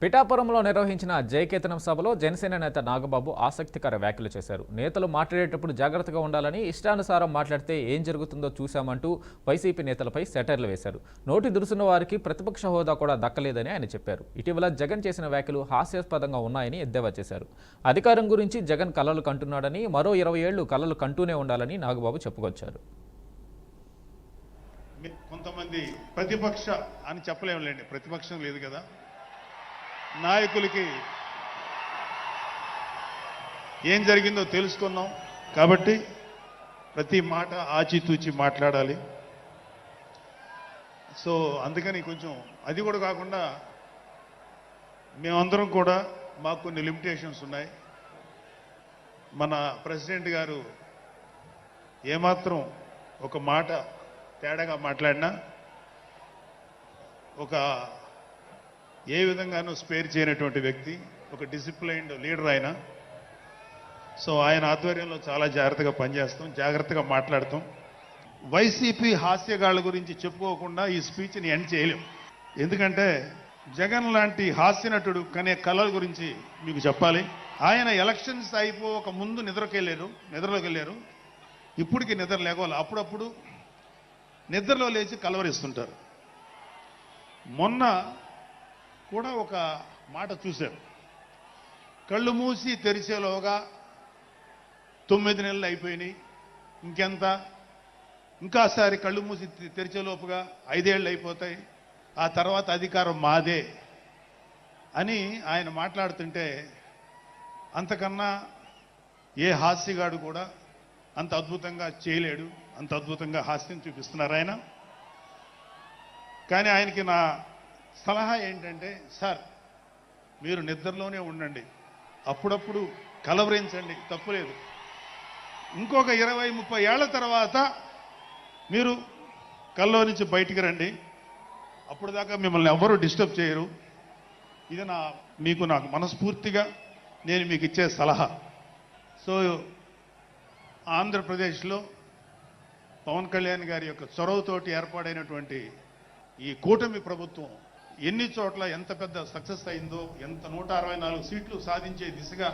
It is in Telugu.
పిఠాపురంలో నిర్వహించిన జయకేతనం సభలో జనసేన నేత నాగబాబు ఆసక్తికర వ్యాఖ్యలు చేశారు. నేతలు మాట్లాడేటప్పుడు జాగ్రత్తగా ఉండాలని, ఇష్టానుసారం మాట్లాడితే ఏం జరుగుతుందో చూశామంటూ వైసీపీ నేతలపై సెటైర్లు వేశారు. నోటి దురుసున్న వారికి ప్రతిపక్ష హోదా కూడా దక్కలేదని ఆయన చెప్పారు. ఇటీవల జగన్ చేసిన వ్యాఖ్యలు హాస్యాస్పదంగా ఉన్నాయని ఎద్దేవా చేశారు. అధికారం గురించి జగన్ కలలు కంటున్నాడని, మరో 20 ఏళ్లు కలలు కంటూనే ఉండాలని నాగబాబు చెప్పుకొచ్చారు. కొంతమంది ప్రతిపక్ష అని చెప్పలేములేండి, ప్రతిపక్షం లేదు కదా, నాయకులకి ఏం జరిగిందో తెలుసుకున్నాం కాబట్టి ప్రతి మాట ఆచితూచి మాట్లాడాలి. సో అందుకని కొంచెం అది కూడా కాకుండా మేమందరం కూడా మాకు కొన్ని లిమిటేషన్స్ ఉన్నాయి. మన ప్రెసిడెంట్ గారు ఏమాత్రం ఒక మాట తేడాగా మాట్లాడినా ఒక ఏ విధంగానూ స్పేర్ చేయనటువంటి వ్యక్తి, ఒక డిసిప్లైన్డ్ లీడర్ ఆయన. సో ఆయన ఆధ్వర్యంలో చాలా జాగ్రత్తగా పనిచేస్తాం, జాగ్రత్తగా మాట్లాడతాం. వైసీపీ హాస్యగాళ్ళ గురించి చెప్పుకోకుండా ఈ స్పీచ్ని ఎండ్ చేయలేం. ఎందుకంటే జగన్ లాంటి హాస్యనటుడు కనే కళల గురించి మీకు చెప్పాలి. ఆయన ఎలక్షన్స్ అయిపోక ముందు నిద్రలోకి వెళ్ళారు. ఇప్పటికి నిద్ర లేవాలి. అప్పుడప్పుడు నిద్రలో లేచి కలవరిస్తుంటారు. మొన్న కూడా ఒక మాట చూశారు. కళ్ళు మూసి తెరిచేలోగా 9 నెలలు అయిపోయినాయి, ఇంకెంత, ఇంకాసారి కళ్ళు మూసి తెరిచేలోపుగా 5 ఏళ్ళు అయిపోతాయి, ఆ తర్వాత అధికారం మాదే అని ఆయన మాట్లాడుతుంటే అంతకన్నా ఏ హాస్యగాడు కూడా అంత అద్భుతంగా చేయలేడు, అంత అద్భుతంగా హాస్యం చూపిస్తున్నారు ఆయన. కానీ ఆయనకి నా సలహా ఏంటంటే, సార్ మీరు నిద్రలోనే ఉండండి, అప్పుడప్పుడు కలవరించండి, తప్పులేదు. ఇంకొక 20-30 ఏళ్ల తర్వాత మీరు కల్లో నుంచి బయటికి రండి, అప్పుడు దాకా మిమ్మల్ని ఎవరూ డిస్టర్బ్ చేయరు. ఇది నాకు మనస్ఫూర్తిగా నేను మీకు ఇచ్చే సలహా. సో ఆంధ్రప్రదేశ్లో పవన్ కళ్యాణ్ గారి యొక్క చొరవతోటి ఏర్పాడైనటువంటి ఈ కూటమి ప్రభుత్వం ఎన్ని చోట్ల ఎంత పెద్ద సక్సెస్ అయిందో, ఎంత 164 సీట్లు సాధించే దిశగా